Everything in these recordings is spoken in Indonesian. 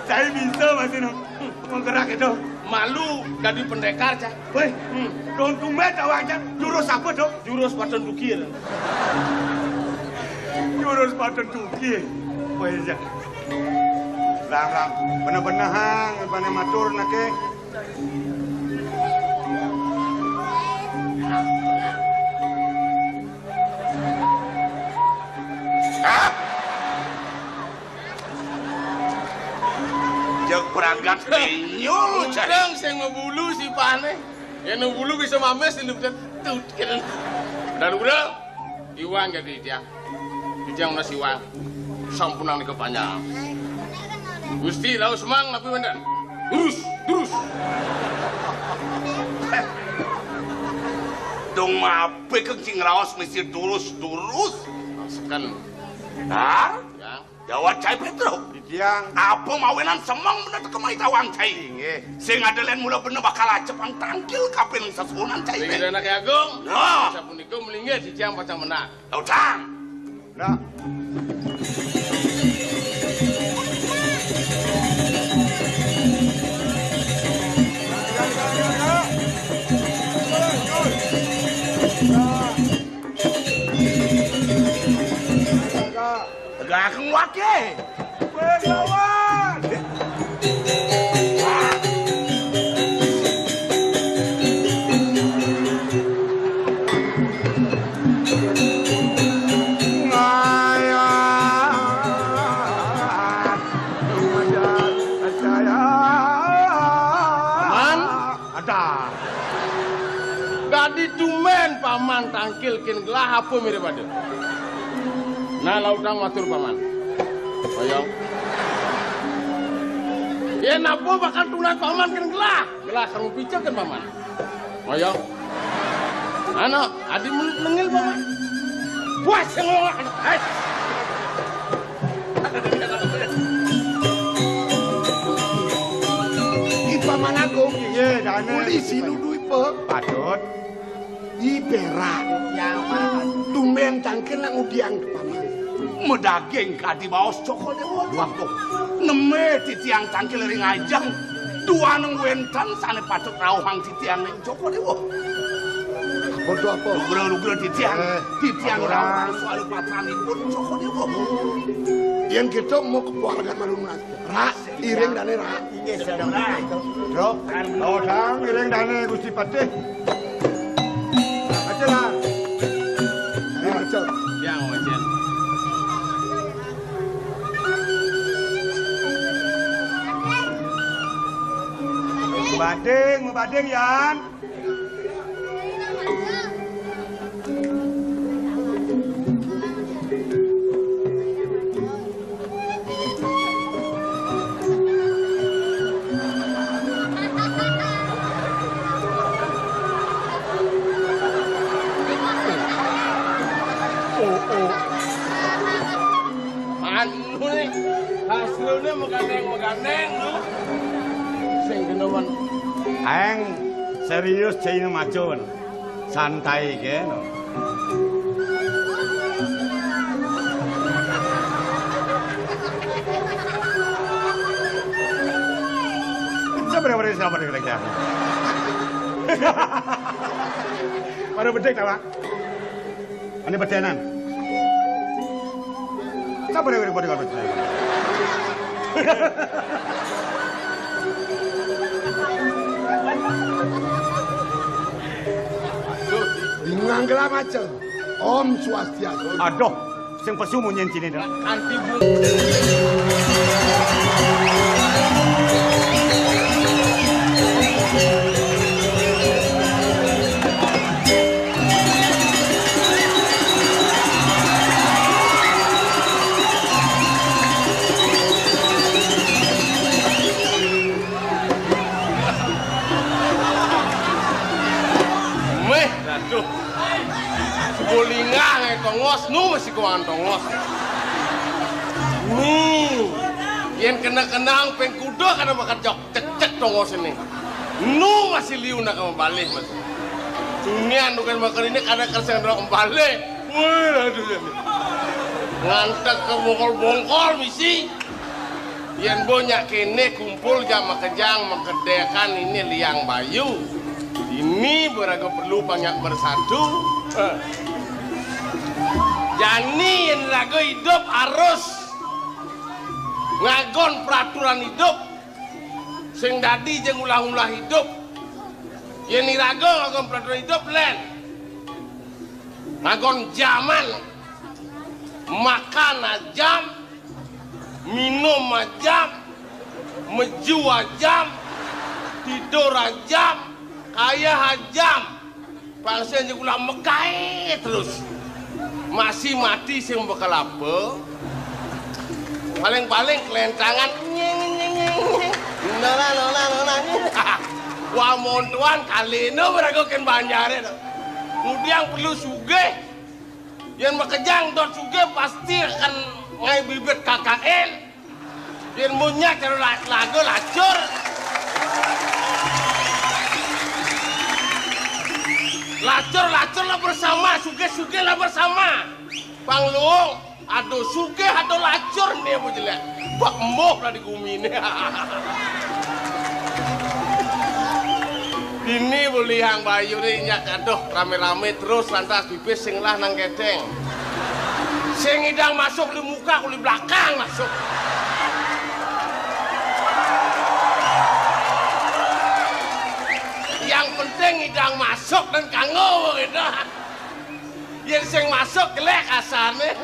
Saya bisa masih no. Menggerak itu. Malu jadi pendekar cah. Woi, don tumben awak cah. Jurus apa dong? Jurus paten dukir. Jurus paten dukir. Woi cah. Lang, bener-bener hang, bener matur nake. Jeng perangkat penyul cah. Udang sing ngebulu si pane. Yang ngebulu bisa mames ini bukan tut kira. Dan udah iwang jadi dia. Dia nasi iwang. Sampunang ke panjang. Gusti lau semang tapi bener. Terus. Dong mape kencing raos mesti durus. Sekan. Hah? Ya. Jawab cai Petro. Tiang. Apa mawenan semang bener kemai tawang cai. Sing ada lain mula bener bakal cepang tangkil kapil sasunan cai. Sing anak agung. Nah. Sapunika melingit si Ciang pacang menang. Tau tang. Nah. Gakeng wake. Lawan. Tumen paman tangkil kin gelah apa mirip ada. Nah lautang matur paman. Oyong. Ya napa bakal tunat paman kin gelah. Gelah kamu picek kan paman. Oyong. Ano, adi menengil paman. Puas ngomong. Hai. Paman Agung, iya, dana. polisi nuduh ipe. Patut. Ipera. Tumben tangkil nang udiang paman. Medaging kadi baos cokol dewa waktu. Neme titiang tangkil ring ajang. Dua neng wentan sane patut rauhang titiang ning cokol dewa. Bodoh apa? Lugro titiang rauhang soal patranipun cokol dewa. Yang kita mau ke puangan malunas. Ra, iring dan ra. Drop. Lawan ireng dane Gusti Patih. Ajalah. Ini macam. Yang wajan. Membading Yan. Hasilnya megandeng lu. Sing geneman. Aeng serius cina macun. Santai ke no. Siapa kira-kira? Baru bedek tak, Pak? Ini bedenan. Siapa yang bedek kalau bedek? Binganggela macam. Om Swastiastu. Aduh, sing pesumu nyencini dah. Anti bu. Bolinga ngai tongos nu masih kuangan tongos. Yang kena-kenang pengkuda karena makan jok cek tongos ini. Nu masih liu nak kembali mas. Dunia nukan makan ini karena kerja nak kembali. Wah aduh ya. Ngantek ke bongkol misi. Yen banyak kene kumpul jam makejang makedekan ini liang bayu. Ini beraga perlu banyak bersatu. Jani yang lagu hidup harus ngagon peraturan hidup. Sing dadi jeung ulah-ulah hidup. Yen irago ngagon peraturan hidup len. Ngagon zaman. Makan jam, minum jam, meju jam, tidur jam, kaya jam. Bangsa yang ulah mekai terus. Masih mati sing bakal apa? Paling-paling kelencangan wah montuan kali ini beragokin banjare kemudian perlu sugih yang makejang dot sugih pasti akan ngai bibit KKN yang munyak kalau lagu lacur lacur lah bersama sugih lah bersama Bang Luung aduh sugih aduh lacur nih bu jelek bak emoh lah di bumi ini ini boleh yang bayu ini nyak aduh rame-rame terus lantas bibis sing lah nang gedeng sing idang masuk di muka kuli belakang masuk yang penting idang masuk dan kanggo gitu yang sing masuk gelek asalnya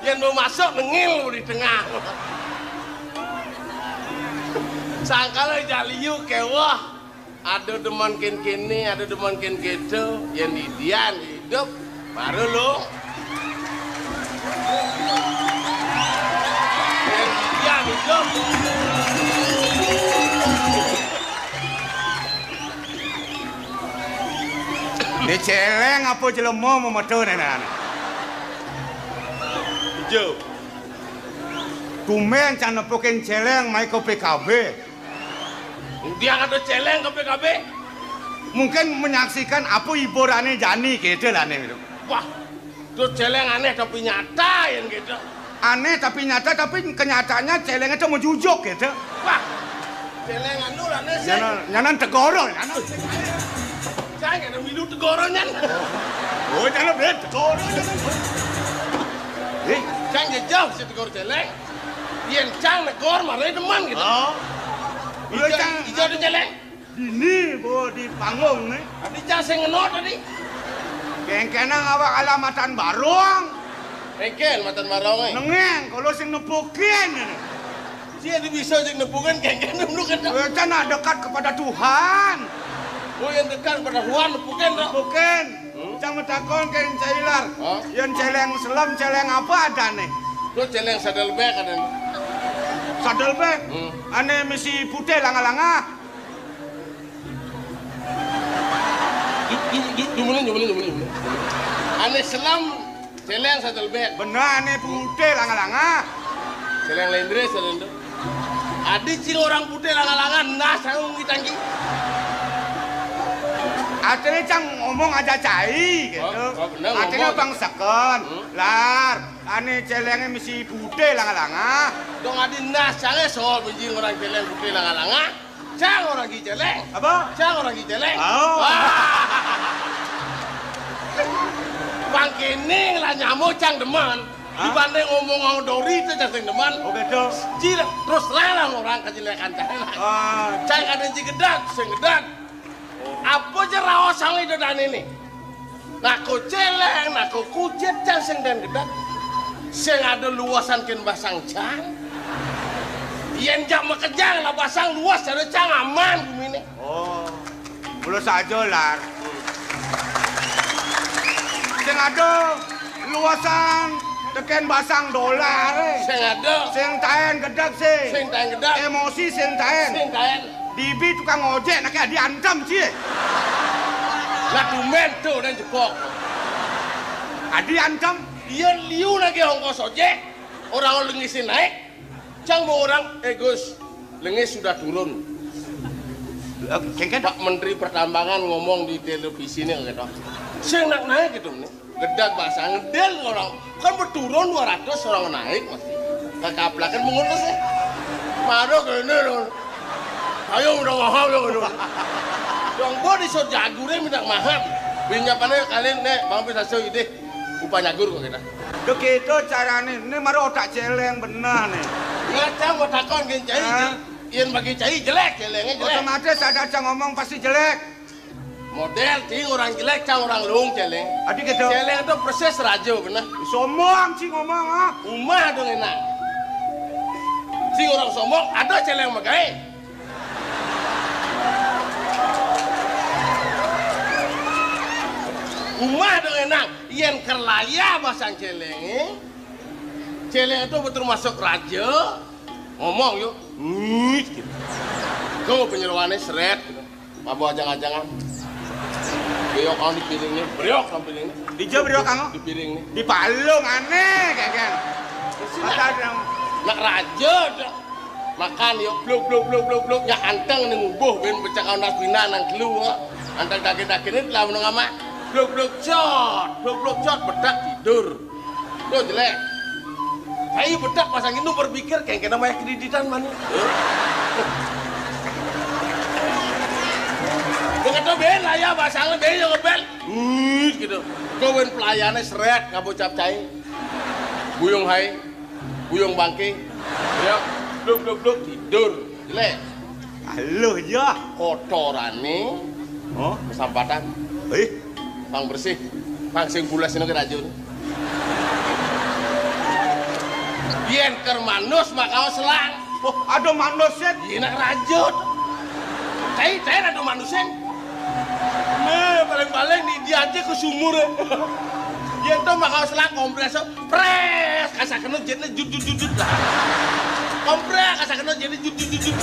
yang mau masuk nengil di tengah sangkala jaliyu kewah ada deman kini ada deman gitu yang didian hidup baru lo yang didian hidup Ini celeng apa jelema mau metu nenek? hijau Tumen can nepukin celeng mai ke PKB. dia ada celeng ke PKB Mungkin menyaksikan apa hiburannya Jani gitu lah nih. wah itu celeng aneh tapi nyata yang gitu Aneh tapi nyata tapi kenyataannya celeng itu menjujuk gitu. wah celeng anu lah aneh sih Nyanan tegoro nyanan. saya nggak ada minum tegoronya Oh jangan bed tegoro. Cang jauh si tegor celeng yang cang negor malah deman gitu Oh. hijau di celeng Ini bo di panggung nih. tapi cang saya ngenot tadi Kengkenang awak alamatan barong. Eken matan marong Nengeng kalau sing nepukin ini. dia bisa jadi nepungan kengken dulu kan Cana dekat kepada Tuhan. oh yang dekat pada Tuhan nepungan dong Bukan. Cang metakon ke cailar. Oh. Yang celeng selam celeng apa ada nih? lu celeng sadel bek ada Sadel bek. Ane misi putih langa-langa. Jumulin. Ane selam celeng sadel bek Benar ane putih langa-langa. celeng lendre sadel adik cing orang putih langan-langan nah saya ngitanggi Akhirnya cang ngomong aja cai gitu. Oh, bener, Akhirnya ngomong. bang sekon. Lar, ane celengnya misi putih langa-langa. dong adik nah saya soal benjing orang celeng putih langan-langan cang orang gi celeng Apa? cang orang gi celeng Oh. Bang kening lah nyamuk cang deman dibanding ngomong dori itu cang deman Oh gitu. Cira terus larang orang kejelekan cang cang ada yang gedak sing gedak apa aja rawas sang itu dan ini naku celeng naku kucet cang sing dan gedak sing ada luasan ken basang cang yen jam kejang lah basang luas ada cang aman bumi ini Oh. Belum saja lar. Sing ada luasan teken basang dolar. sing ada Sing taen gedek sih. sing tayang gedak Emosi sing taen. sing tayan Dibi tukang ojek nak diancam sih. lah tumen tuh dan jepok Adi ancam. dia liu lagi hongkos ojek orang lengis naik cang mau orang Gus lengis sudah turun Kengken Pak Menteri Pertambangan ngomong di televisi ini gitu sing nak naik gitu nih gedak bahasa ngedel orang kan berturun 200 orang naik masih kekaplakan mengutus ya Maro kene lho. Ayo udah mahal lho. Dong bo di so jagure minta mahal. Binyapane kalian nek bang bisa so ide upah nyagur kok kita. Begitu carane, ini maro otak celeng bener nih. Ngacang mau takon gen cai. Yen bagi cai jelek, celengnya jelek. Otomatis ada cang ngomong pasti jelek. Model ting orang jelek, cang orang lung celeng. Adik gitu. Celeng itu proses raja bener. Sombong sih ngomong ah. Umah dong enak. Si orang sombong ada celeng magai. Umah dong enak. Yen kerlaya pasang celeng. Celeng itu betul masuk raja. Ngomong yuk. Gitu. Kau penyeruannya seret. Gitu. Mabuk ajang-ajangan. Beriok kau di piringnya. Beriok kau piringnya. Dijauh beriok kamu? Di piringnya. Di palung aneh kayak Nak raja dah. Makan yuk. Bluk. Ya anteng ni ngubuh. Ben becak kau nak bina nang keluar. Anteng daging-daging ni telah menengah mak. Bluk cot. Bedak tidur. Tuh jelek. Saya bedak pasang itu berpikir kayak kena banyak kreditan mana. Begitu ben lah ya pasangnya ben yang ngebel. Gitu. Kawan pelayannya seret ngabut cap cai. Buyung hai. Buyung bangke. Ya, bluk tidur. Jelek. Halo ya. Kotorane. Oh, Kesampatan. Pang bersih. Pang sing bulas ini ke rajun. Yen ker manus makau selang. Oh, ada manusia. Yen nak rajut. Cai ada manusia. Paling dia aja ke sumur. Yen tuh makau selang kompresor. Pres kasar kena jetnya jut lah. Kompres kasar kena jetnya jut.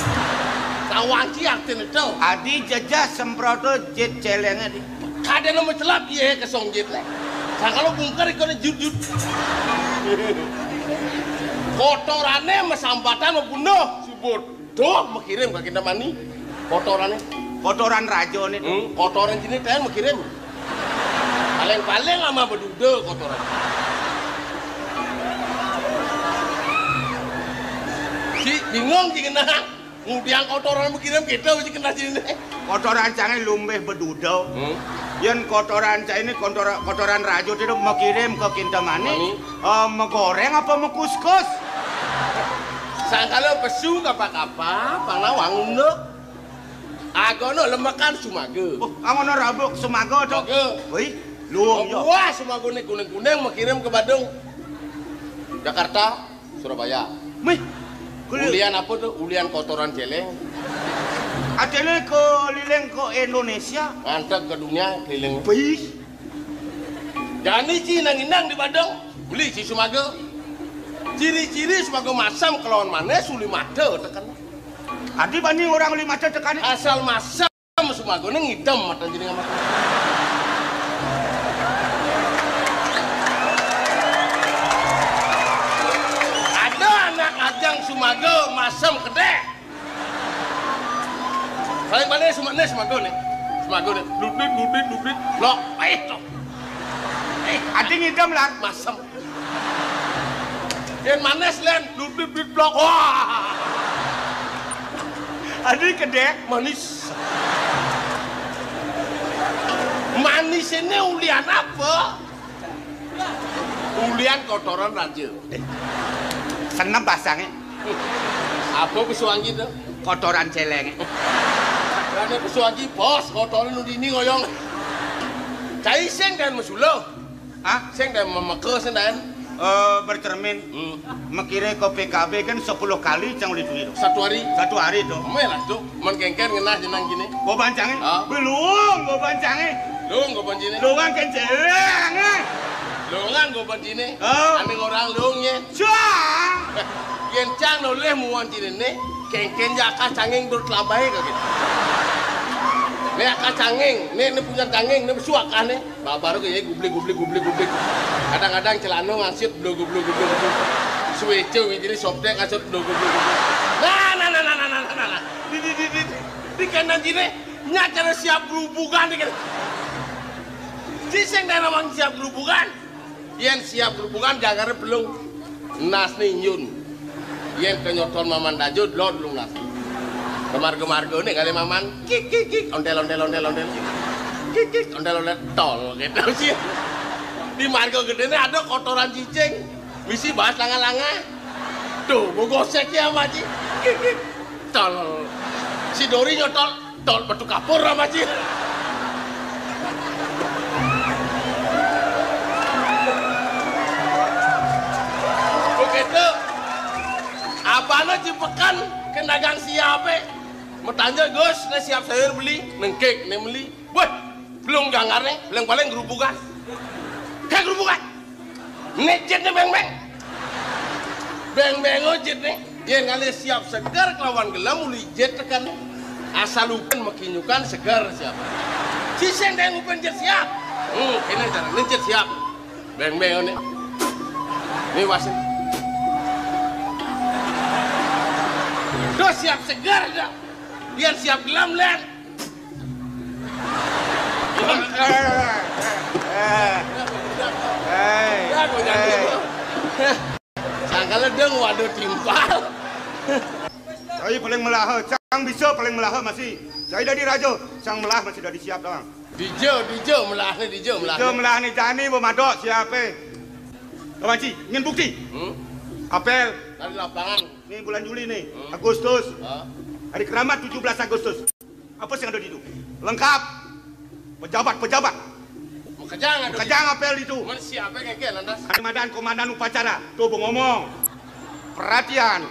Tawanci aktin itu. Adi jajah semproto jet celengnya di. Kada nama celap ye kesong jet lah. Kalau bungkar ikutnya jut. Kotorannya mesambatan membunuh si bodoh mengirim ke kita mani kotorannya Kotoran rajon itu. Kotoran sini kan mengirim paling lama berduda kotoran si bingung sih kena ngudiang kotoran mengirim kita mesti kena sini Kotoran canggih lumbeh bedudau. Yang kotoran cah ini kotoran rajut itu mau kirim ke Kintamani, mau goreng apa mau kuskus? Sangkalo pesu kapa-kapa, panawang unduk. Agono lemakan sumago. Oh, amono rabuk sumago tuh. Wih, luang yo. Wah, sumago ini kuning-kuning mau kirim ke Bandung, Jakarta, Surabaya. Mih, Ulian apa tuh? Ulian kotoran celeng. Adele ke lileng ke Indonesia. Ngantek ke dunia keliling. Wih, Jani ci inang-inang di Bandung. Beli si sumago. Ciri-ciri sumago masam kelawan mana suli mata tekan. adi banding orang 5 tekan. Asal masam sumago ini ngidam mata jadi ngamak. Ada anak ajang sumago masam gede. Paling mana sumago nih? Sumago nih. Dudit. Loh, toh. Adi ngidam lah. Masam. Yang manis len, dudit blok. Wah. Adi gede. Manis. Manis ini ulian apa? Ulian kotoran raja. Senep basangnya. Apa pesuangi itu? Kotoran celeng. Karena pesuangi bos, kotoran ini ngoyong. Cai seng dan mesulo. Ah, Seng dan memeke sendan. bercermin. Mekire ke PKB kan 10 kali cang ulit itu. Satu hari tuh. Melah tuh, mengkengker ngenah jenang gini. Go bancangnya? Ah. Belum, go bancangnya. Luang gue pancine. Luang kan celeng. Luangan gue pancine. Oh. Ane orang luangnya. Cang. Yang cang noleh muan cine ne, kengken jaka cangeng bertelabai kaget. Ne aka cangeng, ne punya cangeng, ne besuak ane. Baru kayak gublik. Kadang-kadang celana ngasih blog. Suwece jadi sobdek ngasih blog. Nah. Di kanan cine, nyata siap berhubungan nih kan. Ciseng dan orang siap berhubungan. Yang siap berhubungan jangan belum nas nih nyun. yen kenyoton maman dajo lod lunas. Gemar-gemar gone kali maman kik ondel. Kik ondel tol gitu sih. Di marga gedene ada kotoran cicing. Misi bahas langa-langa. Tuh, mau gosek ya Maji. Kik tol. Si Dori nyotol tol batu kapur sama Maji. Begitu. Abana cipekan ke dagang siapa? Metanja Gus, siap sayur beli, nengkek nih beli. Wah, belum jangarnya, paling gerubukan. Kayak gerubukan. Nejetnya beng-beng. Beng-beng ojit nih. Yang kali siap segar kelawan gelam uli jet tekan. Asal lupen makinyukan segar siapa. Sisen dan lupen jet siap. Ini cara nejet siap. Beng-beng nih. Nih wasit. Tuh siap segar dah. Biar siap gelam len. Sangka ledeng waduh timpal. Saya paling melah, cang bisa paling melah masih. Saya dari rajo, cang melah masih dah disiap doang. Dijo melah nih. Dijo melah nih jani bermadok siapa? Kawanci, ingin bukti? Apel. Dari lapangan. Ini bulan Juli nih, Agustus. Hari keramat 17 Agustus. Apa sih yang ada di itu? Lengkap. Pejabat. Kejang apel itu. Mana siapa yang ngeke lantas? Komandan upacara. Tuh ngomong. Perhatian.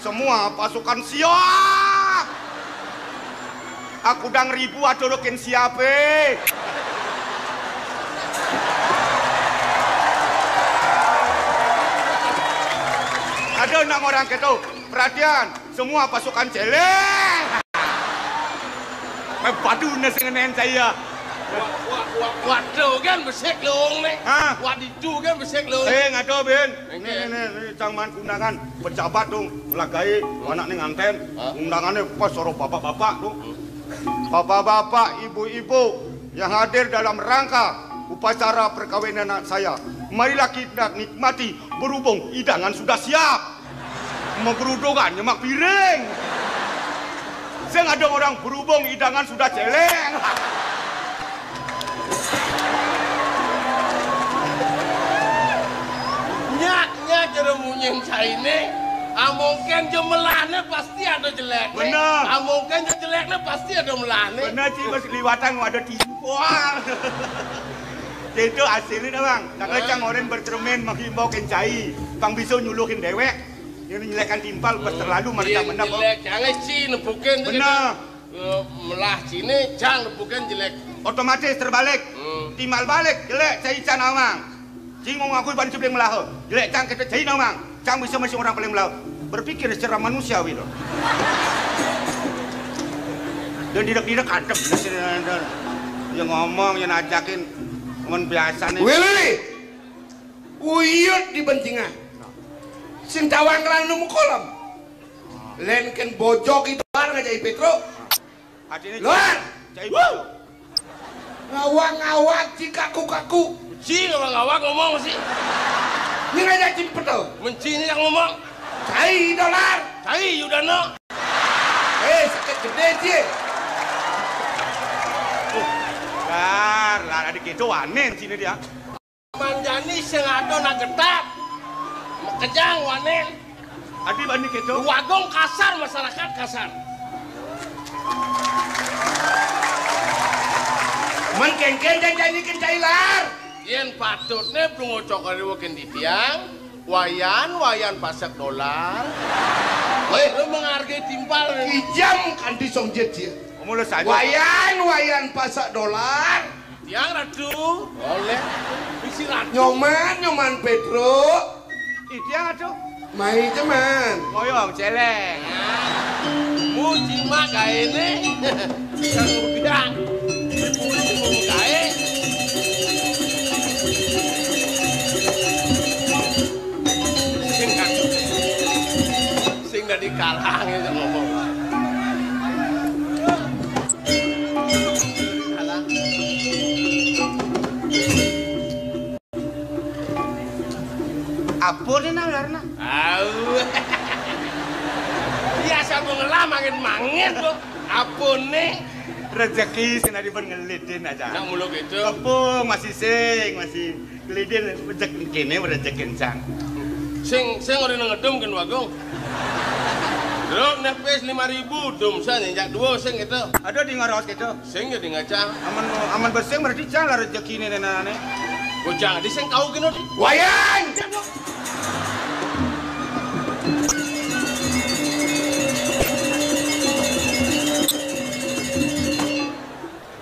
Semua pasukan siap. Aku dang ribu atorokin siapa. Ada 6 orang gitu. Perhatian. Semua pasukan celeng. Padu nasi saya. Waduh kan besek leung nih. Wadidu kan besek leung. Ngaco Ben. Ini cangman undangan pejabat dong. Melagai anak ning nganten. Undangannya pas soro bapak-bapak dong. Bapak-bapak, ibu-ibu yang hadir dalam rangka upacara perkawinan anak saya. Marilah kita nikmati berhubung hidangan sudah siap. Menggerudungan nyemak piring. Saya ada orang berhubung hidangan sudah celeng. Nyaknya jeremunyeng caine, mungkin jemelahnya pasti ada jelek. Benar. Mungkin jeleknya pasti ada melahnya. Benar sih, pas liwatan ada timpal. Itu hasilnya bang. Karena cang orang bercermin menghimbau kencai, bang bisa nyuluhin dewek. Yang nyelekan timpal pas terlalu mereka menang. Jelek, jangan sih nepukin. Benar. Melah sini, jangan nepukin jelek. Otomatis terbalik. Timbal balik, jelek, cai can awang. Cingong aku ban sebelum melah. Jelek cang kita cai awang. Cang bisa masih orang paling melah. Berpikir secara manusiawi loh. Dan tidak adem. Yang ngomong, yang ajakin. Teman biasa nih. Willy, uyut di bencingan. Sing tawang kelan nemu kolam. Len ken bojok itu bareng aja Petro. Luar. Cai Ngawang-ngawang cikaku-kaku. Si ngawang-ngawang ngomong sih. Ini ngajak cimpet tuh. Menci ini yang ngomong. Cai dolar. Cai Yudano. Sakit gede sih. Lah adik itu wanen sini dia. Manjani sengado nak getak. Kejang wanen. Adik bani itu. Wagong kasar, masyarakat kasar. Mengkengken janji kencai lar. Yen patutnya pengocok kali wakin di tiang. Wayan pasak dolar. Lu menghargai timpal. Ijam kan di songjet dia. Mulus saja. Wayan pasak dolar. Tiang ratu. Boleh. Bisi ratu. Nyoman Petro. Tiang atuh. Mai teman. Moyong celeng. Muji mak kaine. Yang udah. Dipuji kain. Sing dari kalang itu ngomong. Apa nih nang karena? Biasa gua ngelah makin tuh. Apone Rezeki sing dipun ngelidin aja. Nang mulu gitu. Apa masih ngelidin rezeki kene rezeki encang. Sing ora ngedum kan Wagung. Drop nepes 5.000 dum san nyak dua sing itu. Ada di ngaros gitu. Sing ya di ngaca. Aman bersing berarti jalan rezeki ini nenane. Bojang di sing kau kene. Wayang.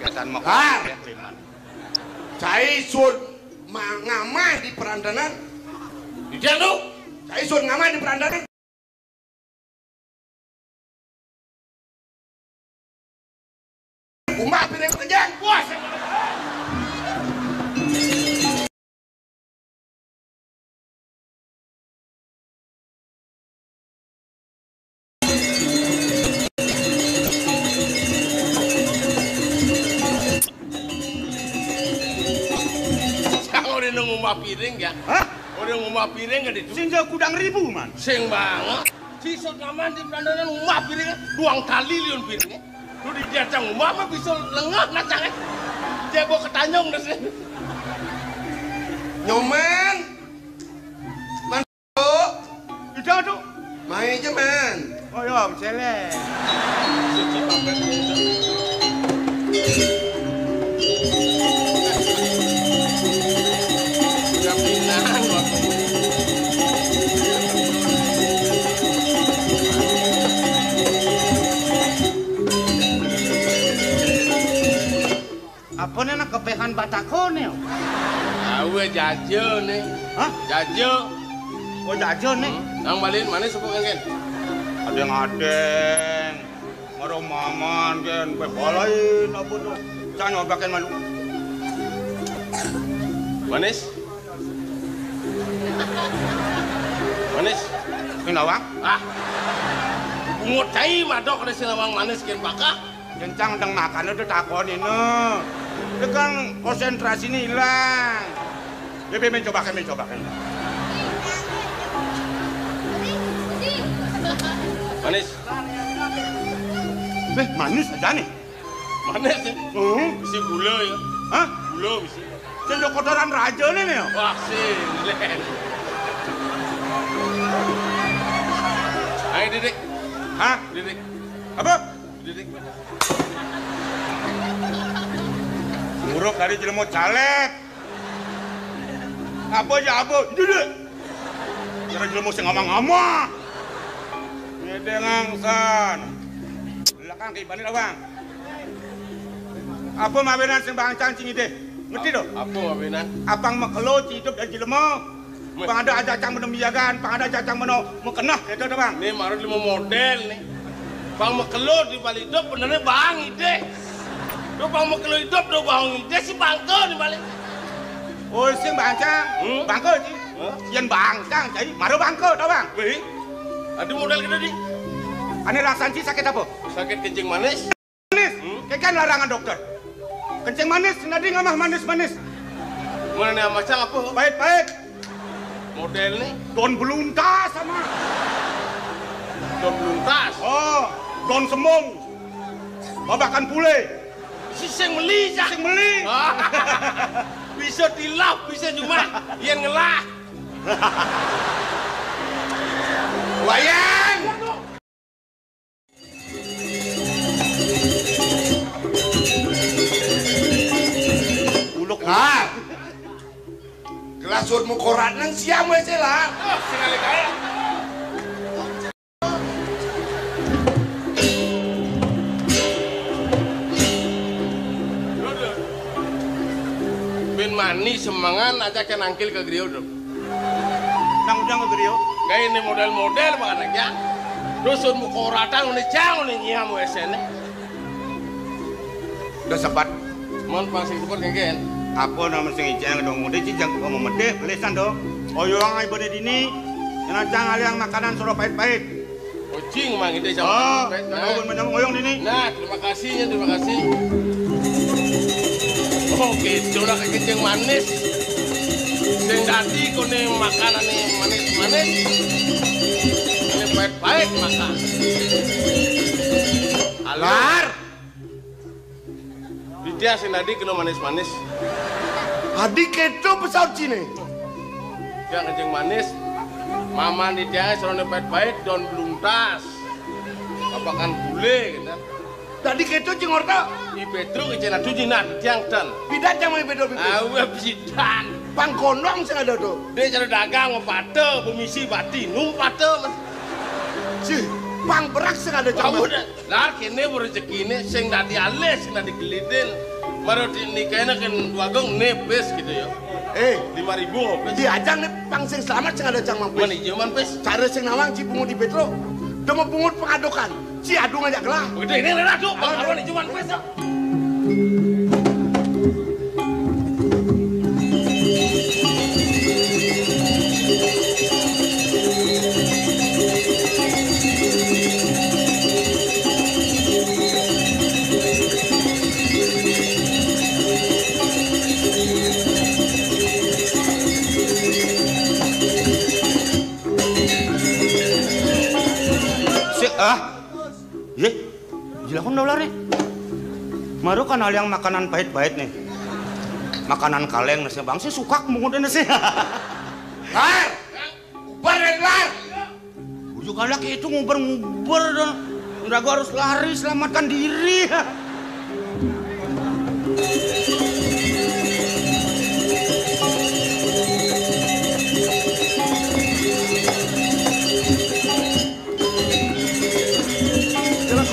Kegiatan mau Cai sun ngamah di perandanan. Di dia lu. Cai sun ngamah di perandanan. Umah piring kejang. Wah, ngumah piring ya? Hah? Udah ngumah piring gak itu? Sing jauh kudang ribu man. Sing banget. Si Sodaman di perandanan ngumah piringnya 2 kali liun piringnya. Lu di jajang ngumah mah bisa lengah nacangnya. Dia bawa ketanyong dah sini. Nyoman. Mantu. Tidak tuh. Main aja man. Oh ya, celek. Apa nih nak kepehan batakon ya? Tahu jajo nih. Hah? Jajo. Oh jajo nih. Nang balin mana sepuk kan? Ada yang adeng. Maro maman kan, bebalain apa tuh? Jangan nyobakan malu. Manis? Manis? Kenapa? Ah. Bungut cai madok ada sinawang manis kian pakah. Kencang teng makan udah takon ini. Itu kan konsentrasi ini hilang. Ya mencobakan. Manis? Manis aja nih. Manis ya? Mesti gula ya? Hah? Gula mesti. Sendok kotoran raja nih nih. Wah silen. Ayo Didik. Hah? Didik. Apa? Didik. Muruk dari jelemo caleg. Apa ya apa? Didik. Dari jelemo sing ngomong-ngomong. Ngede ngangsan. Belakang kibani lah bang. Apa mabenan sing bang cancing ide? Ngerti doh? Apa mabenan? Apang makelo hidup dan jelemo. Bang ada acang menembiagan, bang ada acang menkenah, itu dah bang. Ini marut 5 model nih. Bang makelo di balik hidup benernya bang ide. Lu bang makelo hidup do bang ide si bangke di balik. Oh sing bangcang, bangke sih. Yang bangcang jadi maru bangke tau bang. Wih, ada model gitu di. Ane rasan sih sakit apa? Sakit kencing manis. Manis, kan larangan dokter. Kencing manis, nadi ngamah manis-manis. Mana nih macam apa? Pahit-pahit. Model nih. Don beluntas sama. Don beluntas. Oh, don semung. Babakan pule. Si sing meli cak. Sing meli. Bisa dilap, bisa cuma yang ngelah. Wayang. Uluk. Ah. Kelasun mukorat nang siam wes lah. Oh, sekali kaya. Ben mani semangan aja kan angkil ke griyo dong. Nang ujang ke griyo. Gaya ini model-model makanya ya. Dusun mukoratan ini jauh nih nyiam wesene. Udah sempat. Mon pangsing support ngegen. Apa nama sing ijang dong muda cijang kok mau mede belesan dong. Oyong ai bode dini. Yang cang aliang makanan soro pahit-pahit. Kucing mang ide Oh, sama. nah, menyambung oyong dini. Nah, terima kasih. Oh, gitu lah kencing manis. Sing dadi kone makanan manis-manis. Ini baik-baik maka. Lar. Dia si Nadi kena manis-manis. Adik itu pesawat Cina. Dia ngejeng manis. Mama di dia serone baik-baik don belum tas. Apakan bule gitu. Tadi itu cingorta. I Petro ijena tujinan tiang dan. Bidan yang main bedo bidan. Awe bidan. Pangkonong sing ada tuh. Dia cara dagang ngopate, pemisi bati numpate. Si, pang berak sing ada Kamu campur. lah kene rezekine sing dadi ales, sing dadi gelidin. Baru dinikahnya kan wagong nepes gitu ya. 5.000 ngopes. Diajang nih pang sing selamat sing ada cang mampis. Mana jaman pes? Cara sing nawang ci pungut di Petro. Udah mau pungut pengadokan. Si adu ngajak lah. Udah ini ratu, baru nih jaman pes. Ye, jilakon dolar nih. Maru kan hal yang makanan pahit-pahit nih. Makanan kaleng nasi bang sih suka mungut nasi. Lar, ubar lar. Ujuk laki itu nguber-nguber dan udah gua harus lari selamatkan diri.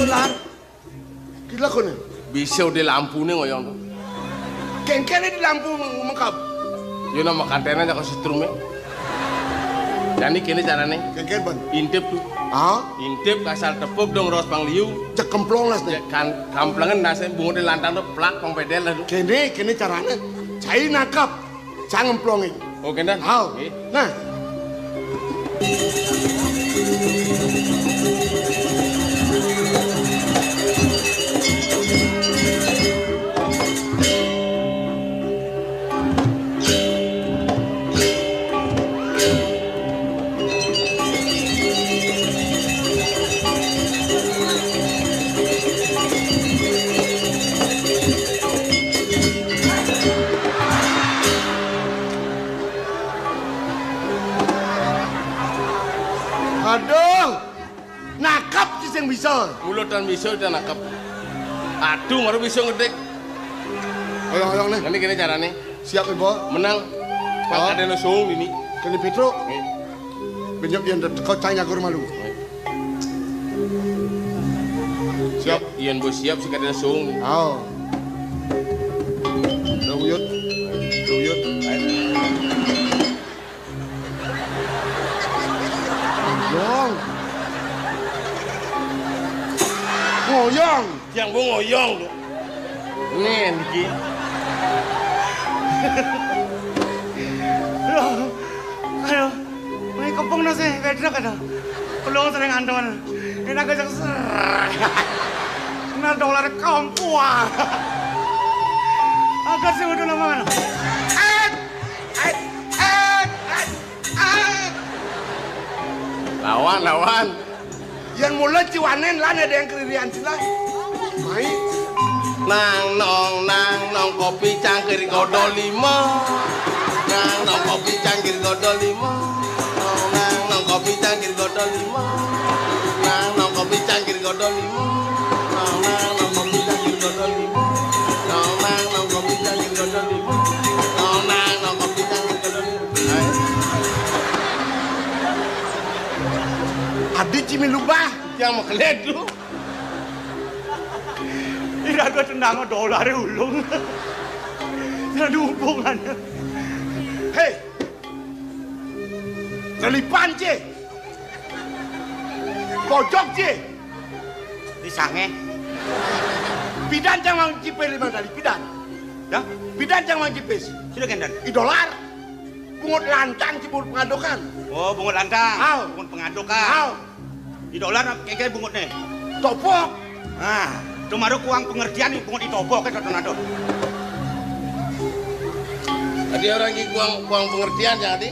Lar, gila kau nih. Bisa udah lampu nih ngoyong tuh. Kengkene di lampu mengkap. Yo nama katanya jangan setrum ya. Jadi kini caranya Kengken ban. intip tuh. Ah, Intip kasar tepuk dong ros pang liu. cek kemplong lah nih. Kan kamplangan nasi bungut di lantang tuh plak pang pedel lah tuh. Kene caranya. Cai nakap, cang ngemplongin. Oke dan. Hau. Nah. Aduh, nakap sih yang bisa. Mulut dan bisa udah nakap. Aduh, baru bisa ngedek. Ayo nih. Nanti kini caranya Siap ibu. menang. Pak ada nosong ini. Kini Petro. Benyok yang kau tanya ke rumah lu. Siap. Ian bos siap sih kada nosong. Oh. Duyut. Ngoyong. Yang bu ngoyong tuh. Nih, Niki. Ayo, may kapong na si Pedro ka na. Kulong sa ring andoan. Inagajak sa... Na dolar kampua. Agad si Udo naman. Lawan. Yang mulai ciwanen lah ada yang keririan sila. Mai. Nang nong kopi cangkir godol 5. Nang nong kopi cangkir godol 5. Nang nong kopi cangkir godol 5. Nang nong kopi cangkir godol 5. Nang nong kopi cangkir godol 5. Nang nong kopi cangkir godol 5. Nang nong kopi cangkir godol 5. Adik cimi lubah. Yang mau keled lu. Iraga tendang dolar ulung. Ada hubungannya. Hei. Kelipan cie. Kocok cie. Disange. Bidan jangan cipe 5 kali bidan. Ya, Bidan jangan cipes. sudah kendan. Idolar. Pungut lantang cibur pengadokan. Oh, bungut lantang. Au. Bungut pengadokan. Au. Di dolar kayak bungut nih. Topok. Nah, cuma kuang pengertian nih bungut ditopok ke tornado. Tadi orang ini kuang pengertian jadi.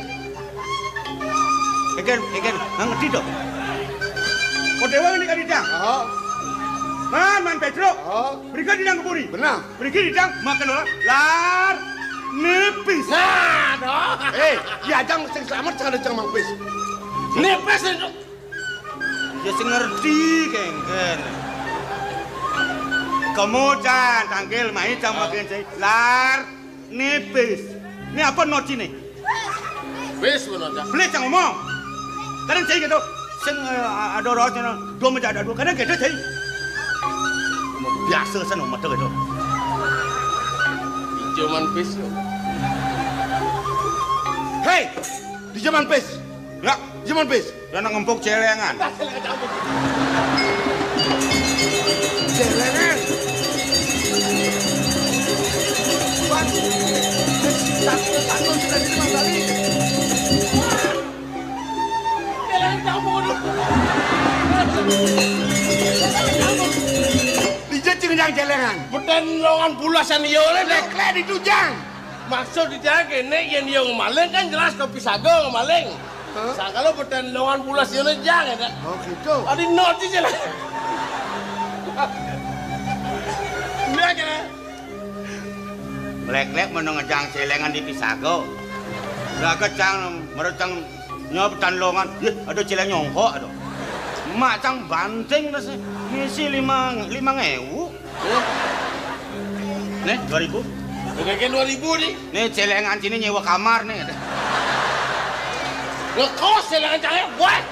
Egen, nggak ngerti dong. Kodewa ini kan didang. Oh. Man Petro. Oh. Berikan didang ke Puri. Benar. Berikan didang makan orang. Lar nipis. Nah, dong. Diajang sing selamat jangan ada Mang Pis. Nipis itu. Ya sing ngerti kengken. Kemudian tanggil main jam makan saya. Lar nipis. Ini apa noti nih? Wis ngono ta. Boleh jangan ngomong. Kadang saya gitu. Sing ada orang dua meja ada dua. Kadang gitu saya. Biasa sana mata gitu. Cuman pis. Hei, di zaman Pis. Ya, Zaman Pis. dan ngempuk celengan. Celengan. Tuan, satu sudah di rumah tadi. Celengan campur. Dijecing yang celengan. Beten longan bulasan yo le dek. Lek ditujang. Maksud dia kene yen yo ngemaling kan jelas kopi sago ngemaling. Sangka lo beten longan bulas yo jang ya. Oh gitu. Adi noti celengan. Lihat ya. Lek-lek menengejang celengan di Pisago. Lah kecang merecang nyobetan longan. Ya, ada celeng nyongkok ada. Mak cang banting dah sih. Ngisi 5.000. Nih 2.000. Oke kan 2000 nih. Nih celengan sini nyewa kamar nih. Ngekos celengan cahaya buat.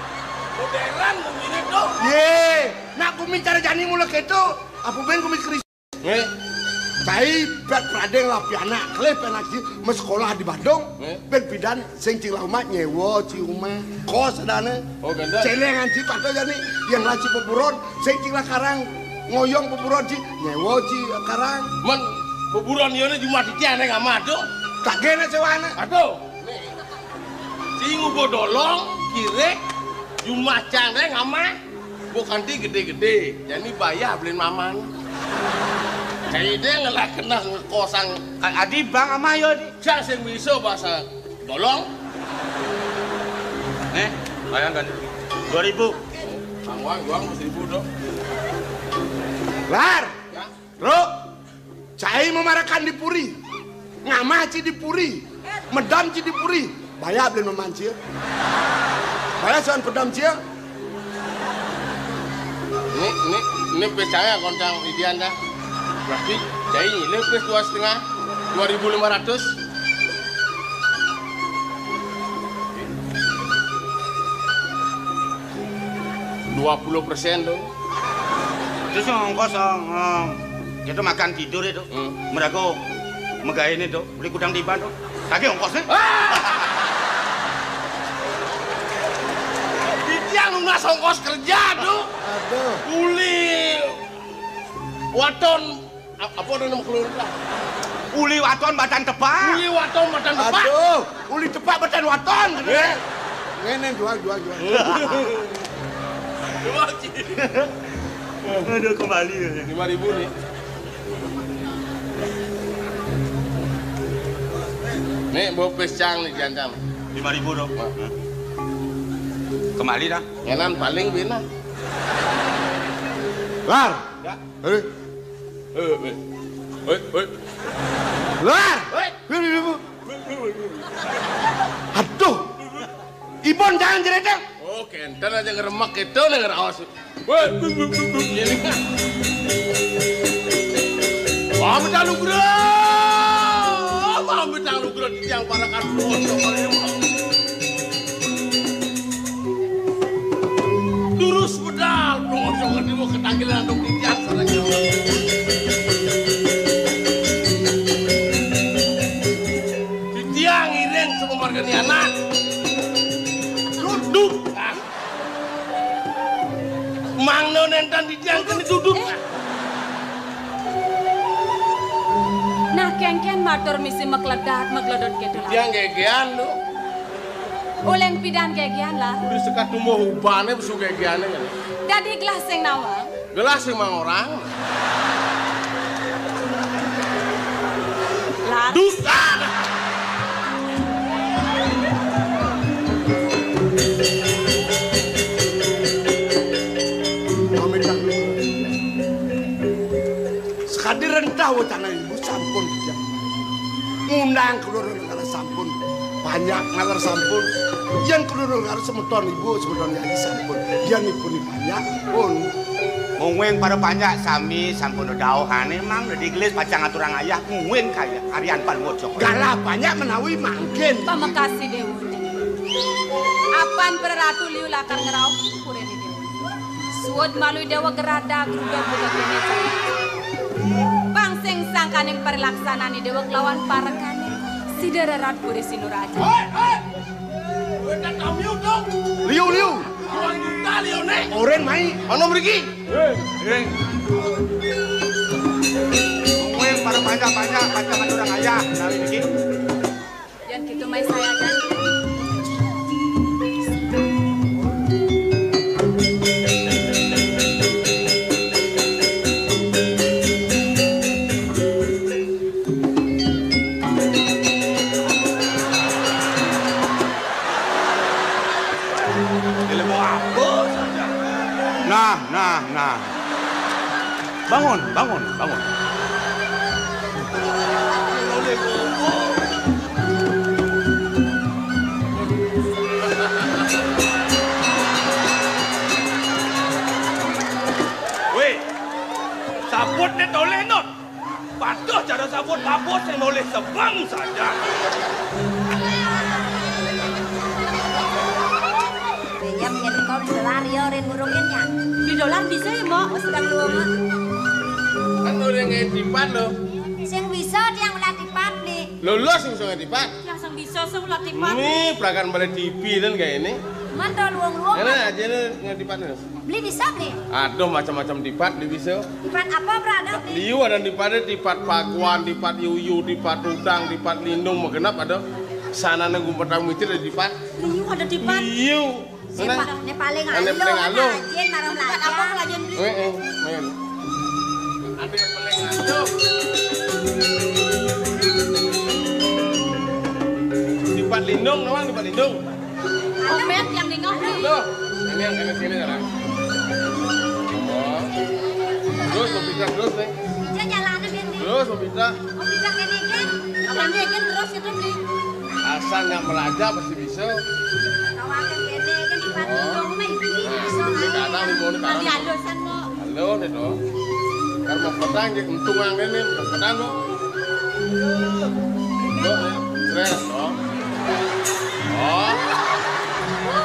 Modern begini tuh. Ye, nak kumin cara jani mulai gitu. Apa ben kumin keris? Cai bet pradeng lah piana klep lagi mes sekolah di Bandung. Ben pidan sing cing lama nyewa ci rumah kos adane. Oh ganda. Celengan ci pato jani yang laci peburon sing cing lah karang ngoyong peburon ci nyewa ci karang. Men peburon yo cuma di tiane ngamado. Tak kene sewana. Aduh. Cingu bodolong kirek cuma cane ngama. Bukan di gede-gede. Jadi bayar beliin maman. Kayak dia ngelak kena ngekosang. Adi bang ama yo di. Saya sing bisa bahasa dolong. Nih, bayangkan 2.000. Bang uang 1.000 dong. Lar. Ya. Bro. Cai memarakan di Puri. Ngamah ci di Puri. Medam ci di Puri. Bayar beliin maman ci. Bayar soal pedam ci. Ini pesanya koncang idian dah. Berarti jadi ini pes 2,5 2.500. %20 dong. Terus ongkos kita makan tidur itu. Mereka megain itu beli kudang di Bandung. Kaki ongkosnya. Yang lunas ongkos kerja tuh. Aduh. Uli waton apa nama keluarga? Uli waton badan tebak. Uli waton badan tepat. Aduh, uli tepak beten waton. Ngene jual. Aduh kembali. 5.000 nih. Nih bawa pescang nih jantam. 5.000 dong. Kembali dah. Ngenan paling bina. Lar. Ya. Hei. Lar. Aduh. Ibon jangan jeredeng. Oke, entar aja ngeremak itu denger awas. Ini kan. Wah, betal nugrah. Wah, betal nugrah yang parakan Durus bedal, dong ini mau ketanggilan dong tiang sarangnya. Si tiang ireng sama marga ni anak. Duduk. Mang nonentan di tiang kan duduk. Nah, kengken matur misi makledot gitu lah. Tiang gegean lo. Uleng pidan gegian lah. Udah sekat tumbuh hubane besu gegean kan. Dadi gelas sing nawang. Gelas emang orang. Lar. Dusta. dawuh tanah ibu sampun bijak. Ngundang keloro negara sampun banyak ngalar sampun. Yang keloro negara semeton ibu semeton yayi sampun. Yang ibu banyak pun. Mungkin pada banyak sami sampun dawuhane mang digelis pacang aturang ayah mungkin kaya Aryan Palmojo. Galah banyak menawi mangkin. Pamakasih Dewa. Apan peratu liu lakar ngerau kureni Dewa. Suod malu Dewa gerada gruda buka kene cari. Bangseng sangkaning perlaksanani Dewa kelawan parekane. Siderarat puri sinuraja. Wetan kamiu dong. Liu. Orang juta liu nek. Oren mai. Mana mriki? Mungkin pada banyak pacang aturang ayah nawi niki. Yang gitu mai saya kan. Nah. Bangun. Weh, sabut ni toleh not. Patuh cara sabut babos yang boleh sebang saja. Ya menjadi kau di dolar ya ren burungnya. Di dolar bisa ya Mak, sedang luangan. Kan udah ngedipan lo. Sing bisa dia melatih pabli. Lulus sing iso ngedipan. Langsung bisa sebelah tipan. Ini perakan pada TV kan kayak ini. Mantul luang-luang. Ini aja nih ngedipan lo. Beli bisa beli. Aduh macam-macam dipat di bisa. Dipat apa berada beli? Liu ada dipat paguan, dipat yuyu, dipat udang, dipat lindung, mengenap ada. Sana nunggu petang mitir ada dipat. Liu ada tipan. Liu. Ini paling Ini paling alo. alo. Ajen marah Tipan apa belajar. pelajaran beli? Main. Ada yang paling alo. Dipat lindung, namanya dipat lindung. Omet yang di ngah beli. Loh, ini yang sini sekarang. Oh. Terus mau pindah terus nih. Dia jalannya biar nih. Terus mau pindah. Oh bisa kene kan? Yang dia kan terus itu beli. Asal nggak melajak pasti bisa. Kawakan kene kan dipat dong mah iki bisa. Kita ada limau nih Nanti kan. halusan Mak. Halo nih dong. Karena mau pedang jadi untung yang ini mau pedang lo. Lo stres dong. Oh.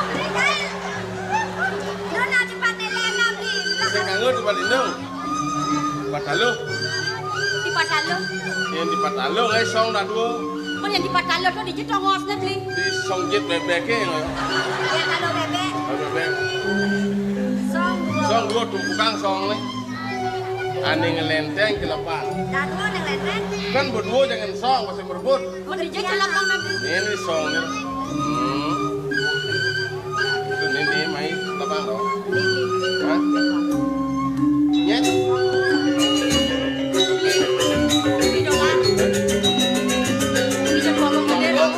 Beli kain. Nona dipat lele beli. Saya kangen di Palindung. Dipat halo. Tipan halu. Yang dipat halo guys song dah dua. Kan yang tipan halu tuh di jitong ngosnya beli. Di song jet bebeknya ya. Ya kalau bebek. Bebek. Song dua. Song dua tumpukan song nih. Ane ngelenteng ke lepas. Dan dua yang lenteng. Kan berdua jangan song masih berebut. Mau di jitong lapang nanti. Ini song nih. Itu ini main lapang dong. Hah? Nyet. Di dolar. Bisa ngomong gede loh.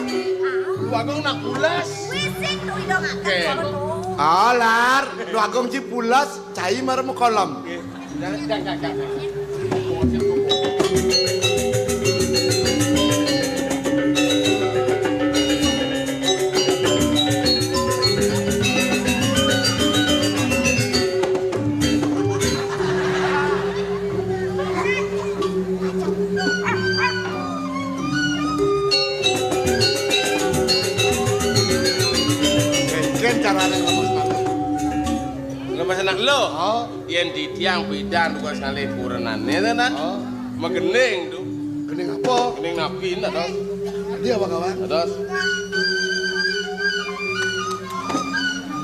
Wagong nak pulas. Wisik tuh dong akan Oke. suara tuh. Alar, doagong ci pulas, cai marem kolam. Jangan. Ken carane lemas mati. Lepas anak lo. Oh, Yang di tiang bidan tuh sekali kurenan itu nak. oh. Magening tuh. Kening apa? Kening napi nak terus. Dia apa kawan? Terus.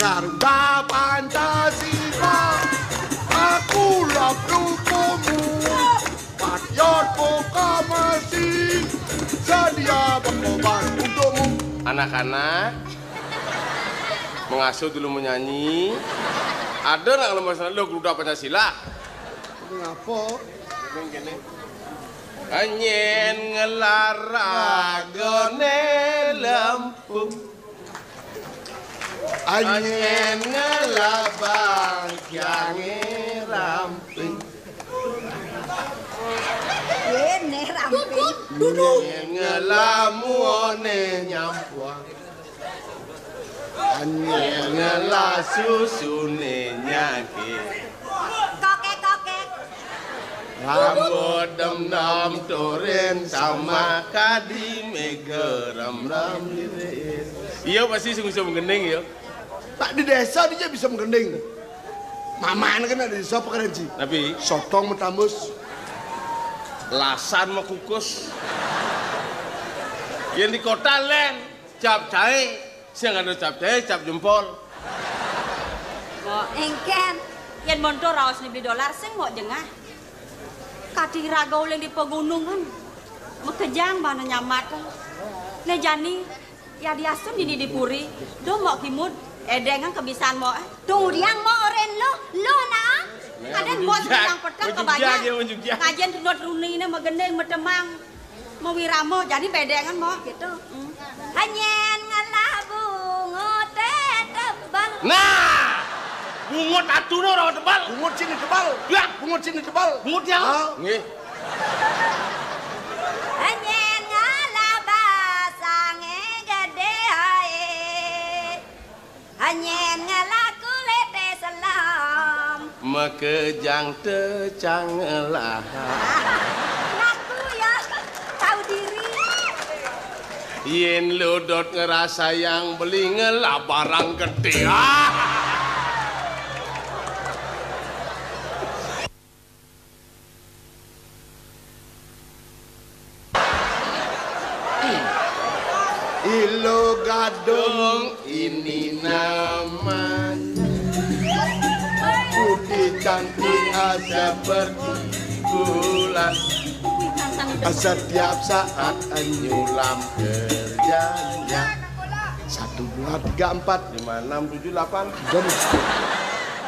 Garuda Pancasila, akulah pendukungmu. Patriot proklamasi, sedia berkorban untukmu. Anak-anak mengasuh dulu menyanyi. Ada nak kalau masalah lo Garuda Pancasila. Kening apa? Gini. Anyen ngelaragone lempung. Anyen ngelabang kiange ramping. Duduk. Ngelamuone nyampuan. Ngela susune nyake. Kokek. Rambut dem-dem turin sama kadime geram-ram lirin. Iya pasti sungguh menggending ya. Tak di desa dia bisa menggending. Mama kan ada di desa apa keren sih? Tapi Sotong metambus. lasan mau kukus. Yang di kota len cap jahe. Siang ada cap jahe, cap jempol. Kok engken yen montor raos ni beli dolar sing mau jengah. Kati ragau leng di pegunungan. Mekejang bana nyamat. Ne jani ya diasun di dipuri. Do mau kimut edengan kebisan mau. Tunggu diang mau oren lo na. Ada bos yang petang kebanyak. Kajian tunut runi ini megendeng metemang. Mau wiramo jadi bedengan mau gitu. Hanyen ngalah bungo tebal. Nah, bungut atuh orang tebal. Bungut sini tebal. Ya, Bungut sini tebal. bungut yang. Nggih. Hanyen ngalah basange gede hae. Hanyen ngalah kulete selam. Mekejang tecang lah. Ngaku ya tahu diri. Yen ludot ngerasa yang beli ngelah barang gede. Ilo gadung Ini namanya putih cantik seperti bulan. setiap saat Nyulam kerjanya 1, 2, 3, 4 5, 6, 7, 8. dan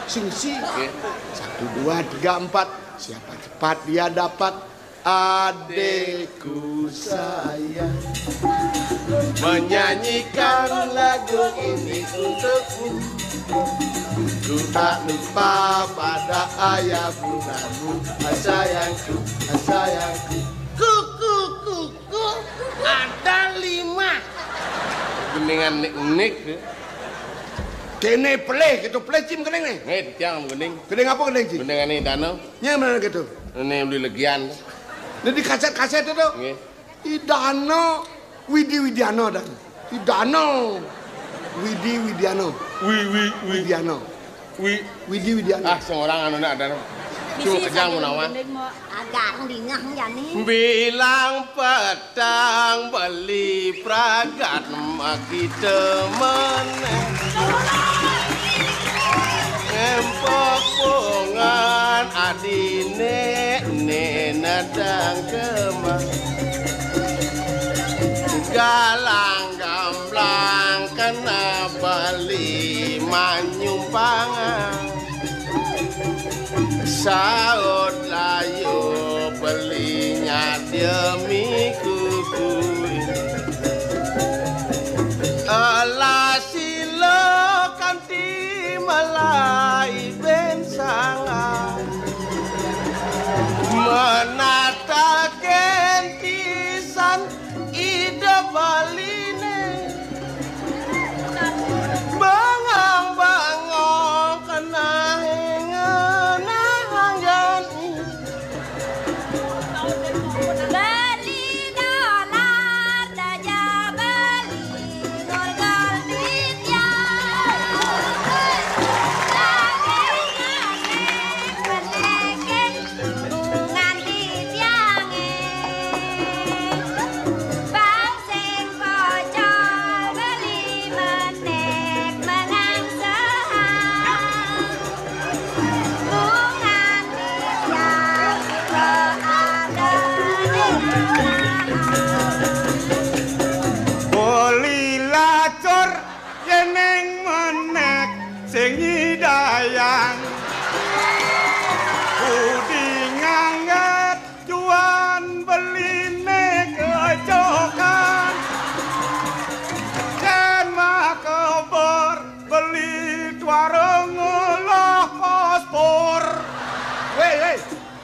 singsi 1, 2, 3, 4 siapa cepat dia dapat adekku sayang Menyanyikan lagu ini untukmu. ku tak lupa pada ayah bundamu sayangku sayangku Kuku ada 5. Geningan nik kene peleh gitu peleh cim kening nih nih tiang gening. kening apa kening cim Geningan ini danau. nya mana gitu Ini beli legian. ini di kaset-kaset itu Nggih. Idano Widi Widiano dan Idano Widi Widiano Widiano Widi Widiano Ah, seorang anu nak danau. Cuma kejang menawan. Agak dingah jani. Bilang petang beli pragat maki temen Empok bungan adine nenadang kemang Galang gamblang kena beli manyumpangan Saud layu belinya demi kuku Alah silo kanti malai bensangan Menata kentisan ide baline Bangang-bangang kena Beli dolar daja beli gorgol duit ya. Lagi bungan di tiange. Bang sing pocol beli menek menang sehang. Bungan di tiange Boli lacur yeneng menek sing hidayang Budi ngangget juan beline kecokan Jen makobor beli tuareng lah paspor weh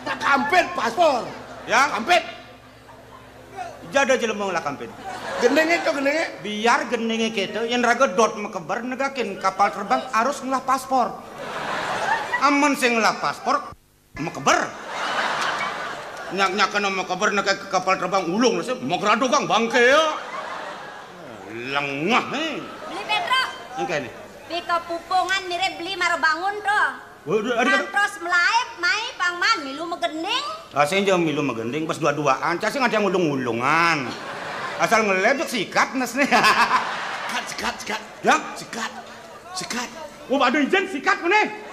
tak kampet paspor Ya kampet Jada jelema lah kampin. Gendenge to gendenge. Biar gendenge kita yang raga dot mekebar negakin kapal terbang harus ngelah paspor. Aman sing ngelah paspor mekebar. Nyak kana mekebar nega ke kapal terbang ulung sih mau grado kang bangke ya. Lengah Beli Petro. Engke. Pika pupungan mirip beli maro bangun to. Terus melaip mai pangman milu megending. Sing jam milu megending pas dua-duaan, cacing ada yang ulung-ulungan. Asal ngelebek sikat nesne. Sikat. Ya, Sikat. oh ada izin sikat meneh.